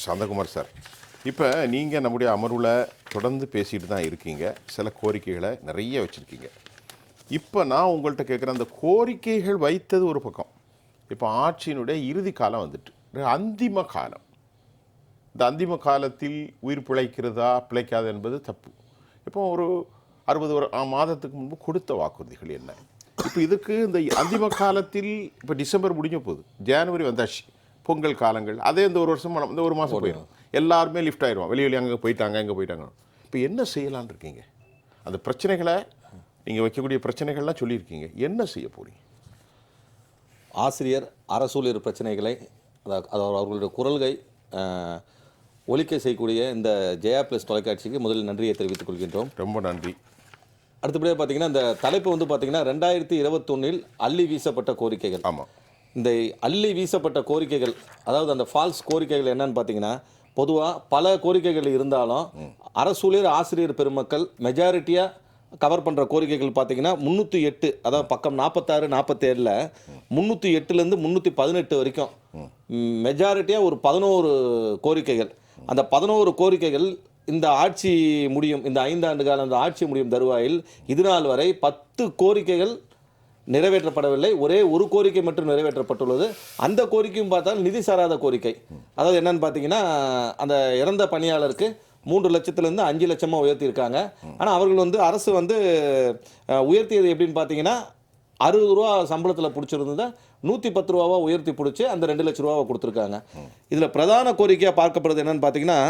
Santhakumar sir, இப்போ நீங்கள் நம்முடைய அமர்வில் தொடர்ந்து பேசிட்டு தான் இருக்கீங்க. சில கோரிக்கைகளை நிறைய வச்சுருக்கீங்க. இப்போ நான் உங்கள்கிட்ட கேட்குற அந்த கோரிக்கைகள் வைத்தது ஒரு பக்கம். இப்போ ஆட்சியினுடைய இறுதி காலம் வந்துட்டு, அந்திம காலம். இந்த அந்திம காலத்தில் உயிர் பிழைக்கிறதா பிழைக்காது என்பது தப்பு. இப்போ ஒரு 60 மாதத்துக்கு முன்பு கொடுத்த வாக்குறுதிகள் என்ன? இப்போ இதுக்கு இந்த அந்திம காலத்தில் இப்போ டிசம்பர் முடிஞ்ச போகுது, ஜனவரி வந்தாச்சு, பொங்கல் காலங்கள், அதே இந்த ஒரு வருஷம் இந்த ஒரு மாதம் போயிடும், எல்லாருமே லிஃப்ட் ஆயிடுவோம், வெளியே அங்கே போயிட்டாங்க எங்கே போயிட்டாங்க. இப்போ என்ன செய்யலான்னு இருக்கீங்க? அந்த பிரச்சனைகளை நீங்கள் வைக்கக்கூடிய பிரச்சனைகள்லாம் சொல்லியிருக்கீங்க, என்ன செய்ய போகிறீங்க? ஆசிரியர் அரசூழியர் பிரச்சனைகளை அவர்களுடைய குரல்களை ஒலிக்க செய்யக்கூடிய இந்த ஜெயா பிளஸ் தொலைக்காட்சிக்கு முதலில் நன்றியை தெரிவித்துக் கொள்கின்றோம். ரொம்ப நன்றி. அடுத்தபடியாக பார்த்தீங்கன்னா இந்த தலைப்பு வந்து பார்த்தீங்கன்னா 2021 அள்ளி வீசப்பட்ட கோரிக்கைகள். ஆமாம், இந்த அள்ளி வீசப்பட்ட கோரிக்கைகள், அதாவது அந்த ஃபால்ஸ் கோரிக்கைகள் என்னன்னு பார்த்தீங்கன்னா, பொதுவாக பல கோரிக்கைகள் இருந்தாலும் அரசூழியர் ஆசிரியர் பெருமக்கள் மெஜாரிட்டியாக கவர் பண்ணுற கோரிக்கைகள் பார்த்தீங்கன்னா 308, அதாவது பக்கம் 46 47 308லேருந்து 318 வரைக்கும் மெஜாரிட்டியாக ஒரு 11 கோரிக்கைகள். அந்த 11 கோரிக்கைகள் இந்த ஆட்சி முடியும், இந்த 5 ஆண்டு காலம் இந்த ஆட்சி முடியும் தருவாயில் இதுநாள் வரை 10 கோரிக்கைகள் நிறைவேற்றப்படவில்லை. ஒரே ஒரு கோரிக்கை மட்டும் நிறைவேற்றப்பட்டுள்ளது. அந்த கோரிக்கையும் பார்த்தால் நிதி சாராத கோரிக்கை. அதாவது என்னன்னு பார்த்தீங்கன்னா, அந்த இறந்த பணியாளருக்கு 3 லட்சத்துலேருந்து 5 லட்சமாக உயர்த்தியிருக்காங்க. ஆனால் அவர்கள் வந்து அரசு வந்து உயர்த்தியது எப்படின்னு பார்த்தீங்கன்னா, 60 ரூபா சம்பளத்தில் பிடிச்சிருந்ததை 110 ரூபாவாக உயர்த்தி பிடிச்சி அந்த 2 லட்ச ரூபாவை கொடுத்துருக்காங்க. இதில் பிரதான கோரிக்கையாக பார்க்கப்படுறது என்னன்னு பார்த்தீங்கன்னா,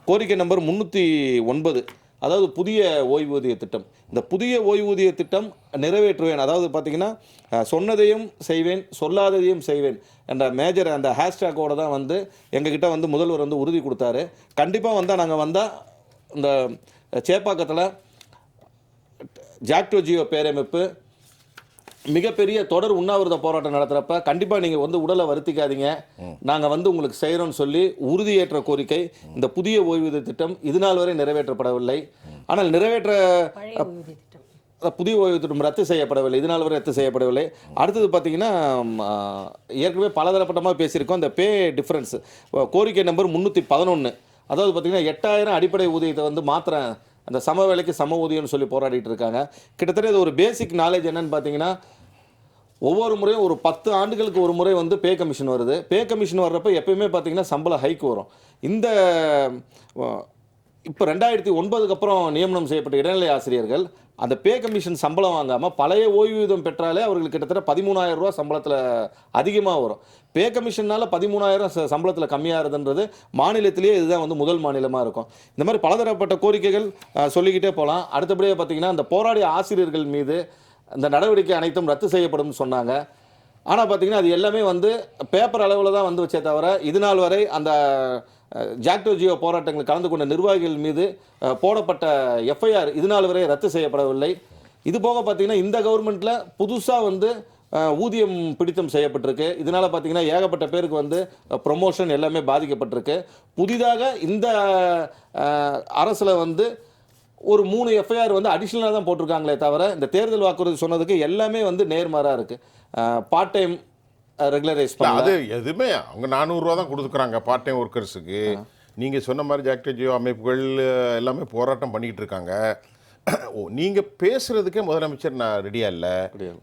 கோரிக்கை நம்பர் 309, அதாவது புதிய ஓய்வூதிய திட்டம். இந்த புதிய ஓய்வூதிய திட்டம் நிறைவேற்றுவேன், அதாவது பார்த்தீங்கன்னா சொன்னதையும் செய்வேன் சொல்லாததையும் செய்வேன் என்ற மேஜர் அந்த ஹேஷ்டேக்கோடு தான் வந்து எங்ககிட்ட வந்து முதல்வர் வந்து உறுதி கொடுத்தாரு. கண்டிப்பாக வந்தால் நாங்கள் வந்தால் இந்த சேப்பாக்கத்தில் ஜாக்டோ ஜியோ பேரமைப்பு மிகப்பெரிய தொடர் உண்ணாவிரத போராட்டம் நடத்துகிறப்ப கண்டிப்பாக நீங்கள் வந்து உடலை வருத்திக்காதீங்க, நாங்கள் வந்து உங்களுக்கு செய்கிறோன்னு சொல்லி உறுதியேற்ற கோரிக்கை இந்த புதிய ஓய்வூதிய திட்டம் இதுநாள் வரை நிறைவேற்றப்படவில்லை. ஆனால் புதிய ஓய்வு திட்டம் ரத்து செய்யப்படவில்லை, இதனால் வரை ரத்து செய்யப்படவில்லை. அடுத்தது பார்த்தீங்கன்னா, ஏற்கனவே பலதரப்பட்டமாக பேசியிருக்கோம், இந்த பே டிஃப்ரென்ஸ் கோரிக்கை நம்பர் 311, அதாவது பார்த்தீங்கன்னா 8000 அடிப்படை ஊதியத்தை வந்து மாத்திரம் அந்த சம வேலைக்கு சம ஊதியம்னு சொல்லி போராடிட்டு இருக்காங்க. கிட்டத்தட்ட இது ஒரு பேசிக் நாலேஜ் என்னன்னு பார்த்தீங்கன்னா, ஒவ்வொரு முறையும் ஒரு 10 ஆண்டுகளுக்கு ஒரு முறை வந்து பே கமிஷன் வருது. பே கமிஷன் வர்றப்ப எப்பயுமே பார்த்தீங்கன்னா சம்பள ஹைக் வரும். இந்த இப்போ 2009க்கு அப்புறம் நியமனம் செய்யப்பட்ட இடைநிலை ஆசிரியர்கள் அந்த பே கமிஷன் சம்பளம் வாங்காமல் பழைய ஓய்வூதியம் பெற்றாலே அவர்களுக்கு கிட்டத்தட்ட 13,000 ரூபா சம்பளத்தில் அதிகமாக வரும். பே கமிஷனால் 13,000 சம்பளத்தில் கம்மியாகிறதுன்றது மாநிலத்திலேயே இதுதான் வந்து முதல் மாநிலமாக இருக்கும். இந்த மாதிரி பலதரப்பட்ட கோரிக்கைகள் சொல்லிக்கிட்டே போகலாம். அடுத்தபடியாக பார்த்தீங்கன்னா, இந்த போராடிய ஆசிரியர்கள் மீது இந்த நடவடிக்கை அனைத்தும் ரத்து செய்யப்படும் சொன்னாங்க. ஆனால் பார்த்தீங்கன்னா அது எல்லாமே வந்து பேப்பர் அளவில் தான் வந்து வச்சே தவிர இதுநாள் வரை அந்த ஜாக்டோ ஜியோ போராட்டங்கள் கலந்து கொண்ட நிர்வாகிகள் மீது போடப்பட்ட எஃப்ஐஆர் இதுநாள் வரை ரத்து செய்யப்படவில்லை. இது போக பார்த்தீங்கன்னா இந்த கவர்மெண்ட்டில் புதுசாக வந்து ஊதியம் பிடித்தம் செய்யப்பட்டிருக்கு. இதனால் பார்த்தீங்கன்னா ஏகப்பட்ட பேருக்கு வந்து ப்ரொமோஷன் எல்லாமே பாதிக்கப்பட்டிருக்கு. புதிதாக இந்த அரசில் வந்து ஒரு 3 எஃப்ஐஆர் வந்து அடிஷ்னலாக தான் போட்டிருக்காங்களே தவிர இந்த தேர்தல் வாக்குறுதி சொன்னதுக்கு எல்லாமே வந்து நேர்மாறாக இருக்குது. பார்ட் டைம் ரெகுலரைஸ் பண்ணல, அது எதுவுமே அவங்க 400 ரூபா தான் கொடுத்துக்கிறாங்க பார்ட் டைம் ஒர்க்கர்ஸுக்கு. நீங்கள் சொன்ன மாதிரி ஜாக்டோ ஜியோ அமைப்புகள் எல்லாமே போராட்டம் பண்ணிக்கிட்டு இருக்காங்க. நீங்கள் பேசுகிறதுக்கே முதலமைச்சர் நான் ரெடியாக இல்லை,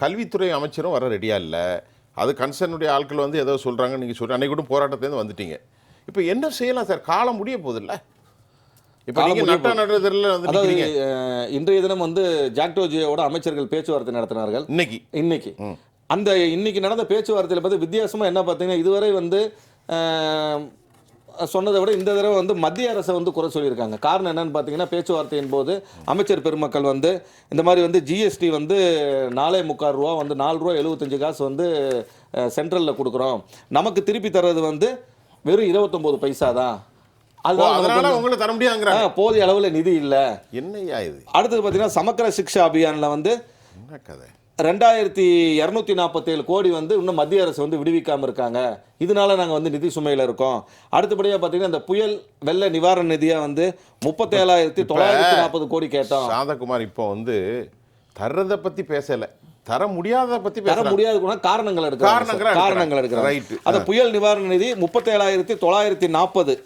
கல்வித்துறை அமைச்சரும் வர ரெடியாக இல்லை. அது கன்சர்னுடைய ஆட்கள் வந்து ஏதோ சொல்கிறாங்க, நீங்கள் சொல்கிறீங்க அன்றைக்கு கூட போராட்டத்துலேருந்து வந்துட்டீங்க. இப்போ என்ன செய்யலாம் சார்? காலம் முடிய போதில்லை. இப்போ இன்றைய தினம் வந்து ஜாக்டோ ஜியோவோட அமைச்சர்கள் பேச்சுவார்த்தை நடத்தினார்கள். இன்னைக்கு நடந்த பேச்சுவார்த்தையில் பார்த்து வித்தியாசமாக என்ன பார்த்தீங்கன்னா, இதுவரை வந்து சொன்னதை விட இந்த தடவை வந்து மத்திய அரசை வந்து குறை சொல்லியிருக்காங்க. காரணம் என்னன்னு பார்த்தீங்கன்னா, பேச்சுவார்த்தையின் போது அமைச்சர் பெருமக்கள் வந்து இந்த மாதிரி வந்து ஜிஎஸ்டி வந்து 4.25 ரூபா வந்து 4 ரூபா 75 காசு வந்து சென்ட்ரலில் கொடுக்குறோம், நமக்கு திருப்பி தர்றது வந்து வெறும் 29 பைசா தான், அதனால உங்களுக்கு தர முடியாதுங்கறாங்க. போதிய அளவில் நிதி இல்லை. என்னையா இது? அடுத்தது பார்த்தீங்கன்னா, சமக்கர சிக்ஷா அபியானில் வந்து என்ன கதை, 2247 கோடி வந்து இன்னும் மத்திய அரசு வந்து விடுவிக்காமல் இருக்காங்க. இதனால நாங்கள் வந்து நிதி சுமையில் இருக்கோம். அடுத்தபடியாக பார்த்தீங்கன்னா, இந்த புயல் வெள்ள நிவாரண நிதியாக வந்து 37,940 கோடி கேட்டோம். சாந்தகுமார் இப்போ வந்து தர்றதை பற்றி பேசலை, தர முடியாத பற்றி தர முடியாத காரணங்கள் எடுக்கிறாங்க. அந்த புயல் நிவாரண நிதி 37,940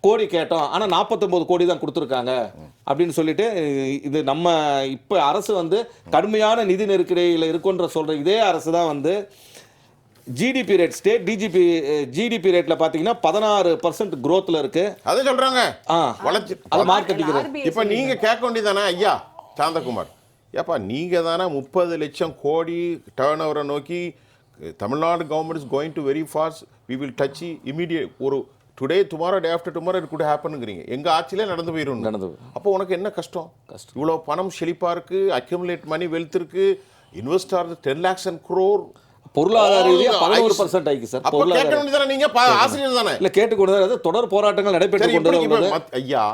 கோடி கேட்டோம் ஆனால் 49 கோடி தான் கொடுத்துருக்காங்க அப்படின்னு சொல்லிட்டு இது நம்ம இப்போ அரசு வந்து கடுமையான நிதி நெருக்கடியில் இருக்குன்ற சொல்கிற இதே அரசு தான் வந்து ஜிடிபி ரேட் ஸ்டேட் ஜிடிபி ரேட்டில் பார்த்தீங்கன்னா 16% growthல இருக்கு. அதை சொல்றாங்க வளர்ச்சி அது மார்க்கெட்டிங். இப்போ நீங்க கேட்க வேண்டியதானே ஐயா சாந்தகுமார், ஏப்பா நீங்க தானே 30 லட்சம் கோடி டேர்ன் ஓவரை நோக்கி Tamil Nadu government is going to very fast, we will touch immediate, ஒரு today tomorrow day after tomorrow it good ஹேப்பனுங்கிறீங்க. எங்க ஆட்சியிலே நடந்து போயிடும். அப்போ உனக்கு என்ன கஷ்டம்? இவ்வளோ பணம் செழிப்பா இருக்கு, அக்யூமுலேட் மணி வெல்த் இருக்கு, இன்வெஸ்டர் 10 lakhs and crore, பொருளாதார ரீதியாக 11% ஆயிருக்கு சார். அப்போ கேட்க வேண்டியதானே நீங்க ஆசிரியர் தானே? இல்லை கேட்டுக்கொண்டு தொடர் போராட்டங்கள் நடைபெற்று கொண்டு ஐயா.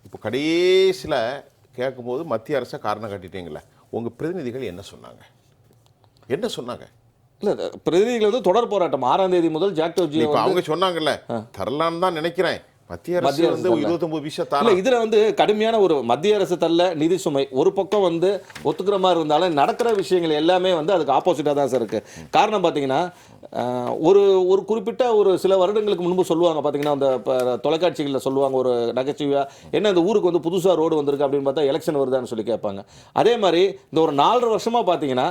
இப்போ கடைசியில் கேட்கும்போது மத்திய அரசை காரணம் காட்டிட்டீங்களே, உங்க பிரதிநிதிகள் என்ன சொன்னாங்க? இல்லை பிரதிநிதிகள் வந்து தொடர் போராட்டம் 6ஆம் தேதி முதல் ஜாக்டோஜி அவங்க சொன்னாங்கல்ல தரலான்னு தான் நினைக்கிறேன். மத்திய அரசு வந்து 29 விஷயம் இல்லை இதில் வந்து கடுமையான ஒரு மத்திய அரசு தள்ள நிதி சுமை ஒரு பக்கம் வந்து ஒத்துக்கிற மாதிரி இருந்தாலும் நடக்கிற விஷயங்கள் எல்லாமே வந்து அதுக்கு ஆப்போசிட்டாக தான் சார் இருக்குது. காரணம் பார்த்தீங்கன்னா ஒரு குறிப்பிட்ட ஒரு சில வருடங்களுக்கு முன்பு சொல்லுவாங்க பார்த்தீங்கன்னா அந்த தொலைக்காட்சிகளில் சொல்லுவாங்க ஒரு நகைச்சுவையாக, என்ன இந்த ஊருக்கு வந்து புதுசாக ரோடு வந்திருக்கு அப்படின்னு பார்த்தா எலெக்ஷன் வருதான்னு சொல்லி கேட்பாங்க. அதே மாதிரி இந்த ஒரு 4.5 வருஷமாக பார்த்தீங்கன்னா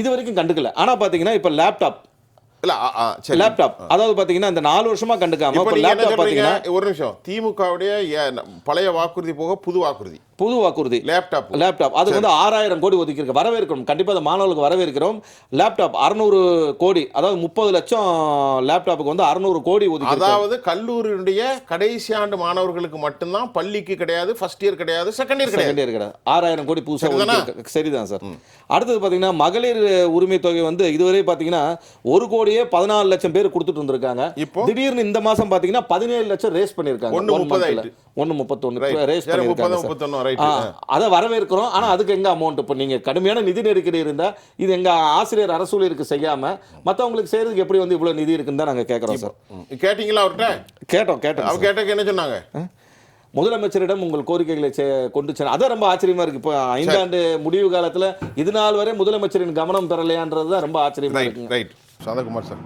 இது வரைக்கும் கண்டுக்கல. ஆனால் பார்த்தீங்கன்னா இப்போ லேப்டாப் அதாவது பாத்தீங்கன்னா இந்த 4 வருஷமா கண்டுக்காம இப்ப லேப்டாப் பாத்தீங்கன்னா ஒரு நிமிஷம், திமுகவுடைய பழைய வாக்குறுதி போக புது வாக்குறுதி லேப்டாப் அதுக்கு வந்து 6000 கோடி ஒதுக்கி இருக்கு. வரவேற்கிறோம், கண்டிப்பா அந்த மாணவர்களுக்கு வரவேற்கிறோம். லேப்டாப் 600 கோடி, அதாவது 30 லட்சம் லேப்டாப்புக்கு வந்து 600 கோடி ஒதுக்கி. அதாவது கல்லூரியுடைய கடைசி ஆண்டு மாணவர்களுக்கு மட்டும்தான், பள்ளிக்கு கிடையாது, ஃபர்ஸ்ட் இயர் கிடையாது, செகண்ட் இயர் கிடையாது. 6000 கோடி புதுசா சரிதான் சார். அடுத்தது பாத்தீங்கன்னா மகளிர் உரிமை தொகை வந்து இதுவரை பாத்தீங்கன்னா 1 கோடியே 14 லட்சம் பேர் கொடுத்துட்டு இருந்திருக்காங்க. திடீர்னு இந்த மாசம் பாத்தீங்கன்னா 17 லட்சம் ரேஸ் பண்ணிருக்காங்க. 1.31 ரேஸ் பண்ணிருக்காங்க. அதை வரவேற்கிறோம். ஆனா அதுக்கு எங்க அமௌண்ட்? இப்போ நீங்க கடுமையான நிதி நெருக்கடி இருந்தா இது எங்க ஆசிரியர் அரசு ஊழியருக்கு செய்யாம மத்தவங்களுக்கு செய்யறதுக்கு எப்படி வந்து இவ்வளவு நிதி இருக்குன்னு தான் நாங்க கேட்கிறோம் சார். கேட்டீங்களா அவர்கிட்ட? கேட்டோம். அவர் கேட்டக்கு என்ன சொன்னாங்க? முதலமைச்சரிடம் உங்கள் கோரிக்கைகளை கொண்டு சென்ன, அதான் ரொம்ப ஆச்சரியமா இருக்கு. இப்போ 5 ஆண்டு முடிவு காலத்துல இது நாள் வரை முதலமைச்சரின் கவனம் பெறலையான்றது தான் ரொம்ப ஆச்சரியமா இருக்கு. ரைட் சாந்தகுமார் சார்,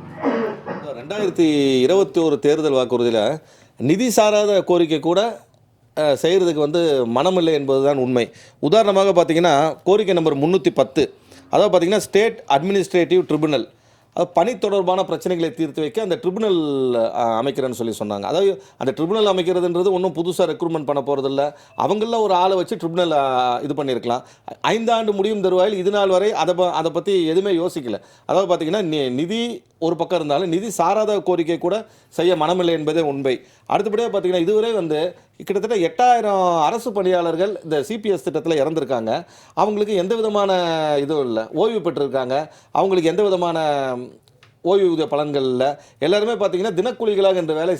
2021 தேர்தல் வாக்குறுதியில் நிதி சாராத கோரிக்கை கூட செய்கிறதுக்கு வந்து மனமில்லை என்பது தான் உண்மை. உதாரணமாக பார்த்தீங்கன்னா கோரிக்கை நம்பர் 310, அதாவது பார்த்தீங்கன்னா ஸ்டேட் அட்மினிஸ்ட்ரேட்டிவ் ட்ரிபுனல், அது பணி தொடர்பான பிரச்சனைகளை தீர்த்து வைக்க அந்த ட்ரிபுனல் அமைக்கிறேன்னு சொல்லி சொன்னாங்க. அதாவது அந்த ட்ரிபுனல் அமைக்கிறதுன்றது ஒன்றும் புதுசாக ரெக்ரூட்மெண்ட் பண்ண போகிறதில்ல, அவங்கள ஒரு ஆளை வச்சு ட்ரிபுனல் இது பண்ணியிருக்கலாம். 5 ஆண்டு முடியும் தருவாயில் இது நாள் வரை அதை பற்றி எதுவுமே யோசிக்கல. அதாவது பார்த்தீங்கன்னா நிதி ஒரு பக்கம் இருந்தாலும் நிதி சாராத கோரிக்கை கூட செய்ய மனமில்லை என்பதே உண்மை. அடுத்தபடியாக பார்த்தீங்கன்னா இதுவரை வந்து கிட்டத்தட்ட 8000 அரசு பணியாளர்கள் இந்த சிபிஎஸ் திட்டத்தில் இறந்துருக்காங்க. அவங்களுக்கு எந்த விதமான இதுவும் இல்லை, ஓய்வு பெற்றிருக்காங்க. அவங்களுக்கு எந்த விதமான ஓய்வூதிய பலன்கள் இல்லை. எல்லாருமே பார்த்தீங்கன்னா தினக்கூலிகளாக இந்த வேலை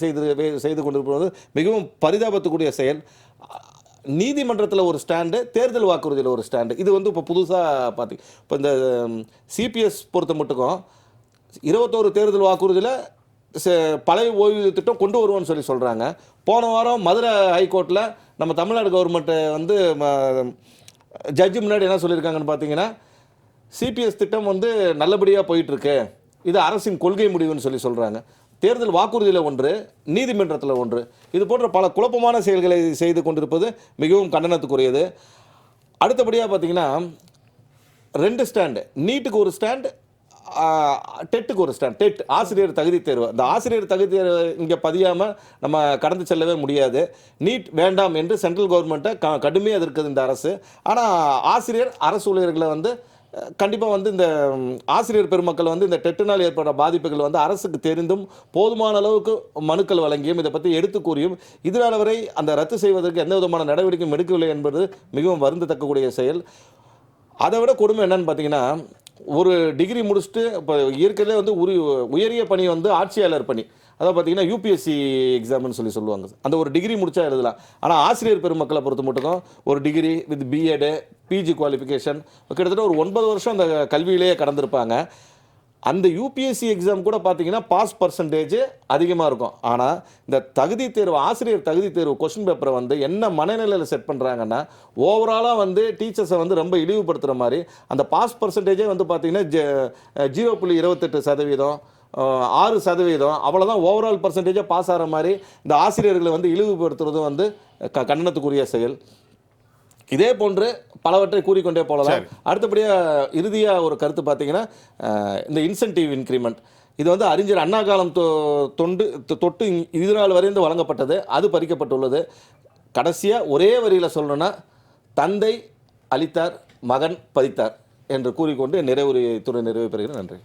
செய்து கொண்டிருப்பது மிகவும் பரிதாபத்துக்குரிய செயல். நீதிமன்றத்தில் ஒரு ஸ்டாண்டு, தேர்தல் வாக்குறுதியில் ஒரு ஸ்டாண்டு. இது வந்து இப்போ புதுசாக இப்போ இந்த சிபிஎஸ் பொறுத்த மட்டுக்கும் 21 தேர்தல் வாக்குறுதியில் பழைய ஓய்வூதிய திட்டம் கொண்டு வருவோம்னு சொல்லி சொல்கிறாங்க. போன வாரம் மதுரை ஹைகோர்ட்டில் நம்ம தமிழ்நாடு கவர்மெண்ட்டு வந்து ஜட்ஜி முன்னாடி என்ன சொல்லியிருக்காங்கன்னு பார்த்தீங்கன்னா சிபிஎஸ் திட்டம் வந்து நல்லபடியாக போயிட்டுருக்கு, இது அரசின் கொள்கை முடிவுன்னு சொல்லி சொல்கிறாங்க. தேர்தல் வாக்குறுதியில் ஒன்று, நீதிமன்றத்தில் ஒன்று, இது போன்ற பல குழப்பமான செயல்களை செய்து கொண்டிருப்பது மிகவும் கண்டனத்துக்குரியது. அடுத்தபடியாக பார்த்தீங்கன்னா 2 ஸ்டாண்டு, நீட்டுக்கு ஒரு ஸ்டாண்டு, டெட்டுக்கு ஒரு ஸ்டாண்ட். டெட் ஆசிரியர் தகுதி தேர்வு, அந்த ஆசிரியர் தகுதி தேர்வு இங்கே பதியாமல் நம்ம கடந்து செல்லவே முடியாது. நீட் வேண்டாம் என்று சென்ட்ரல் கவர்மெண்ட்டை கடுமையாக எதிர்க்குது இந்த அரசு. ஆனால் ஆசிரியர் அரசு ஊழியர்களை வந்து கண்டிப்பாக வந்து இந்த ஆசிரியர் பெருமக்கள் வந்து இந்த டெட்டினால் ஏற்பட்ட பாதிப்புகள் வந்து அரசுக்கு தெரிந்தும் போதுமான அளவுக்கு மனுக்கள் வழங்கியும் இதை பற்றி எடுத்து கூறியும் இதனால் வரை அந்த ரத்து செய்வதற்கு எந்த விதமான நடவடிக்கையும் எடுக்கவில்லை என்பது மிகவும் வருந்தத்தக்கக்கூடிய செயல். அதை விட கொடுமை என்னன்னு பார்த்தீங்கன்னா ஒரு டிகிரி முடிச்சுட்டு இப்போ இயற்கையிலே வந்து உயரிய பணி வந்து ஆட்சியாளர் பணி, அதாவது பார்த்தீங்கன்னா யூபிஎஸ்சி எக்ஸாம்னு சொல்லுவாங்க. அந்த ஒரு டிகிரி முடிச்சா எழுதலாம். ஆனால் ஆசிரியர் பெருமக்களை பொறுத்த மட்டும் ஒரு degree with B Ed PG qualification கிட்டத்தட்ட ஒரு 9 வருஷம் அந்த கல்வியிலேயே கடந்திருப்பாங்க. அந்த யூபிஎஸ்சி எக்ஸாம் கூட பார்த்தீங்கன்னா பாஸ் பர்சன்டேஜ் அதிகமாக இருக்கும். ஆனால் இந்த தகுதி தேர்வு, ஆசிரியர் தகுதி தேர்வு கொஸ்டின் பேப்பரை வந்து என்ன மனநிலையில் செட் பண்ணுறாங்கன்னா ஓவராலாக வந்து டீச்சர்ஸை வந்து ரொம்ப இழிவுபடுத்துகிற மாதிரி அந்த பாஸ் பர்சன்டேஜே வந்து பார்த்தீங்கன்னா 0.28%, 6% அவ்வளோதான் ஓவரால் பர்சன்டேஜாக பாஸ் ஆகிற மாதிரி இந்த ஆசிரியர்களை வந்து இழிவுபடுத்துறதும் வந்து கண்டனத்துக்குரிய செயல். இதே போன்று பலவற்றை கூறிக்கொண்டே போகலாம். அடுத்தபடியாக இறுதியாக ஒரு கருத்து பார்த்தீங்கன்னா, இந்த இன்சென்டிவ் இன்க்ரிமெண்ட் இது வந்து அறிஞர் அண்ணா காலம் தொட்டு இது நாள் வரைந்து வழங்கப்பட்டது, அது பறிக்கப்பட்டுள்ளது. கடைசியாக ஒரே வரியில் சொல்லணும்னா, தந்தை அளித்தார் மகன் பதித்தார் என்று கூறிக்கொண்டு நிறைவு பெறுகிறேன். நன்றி.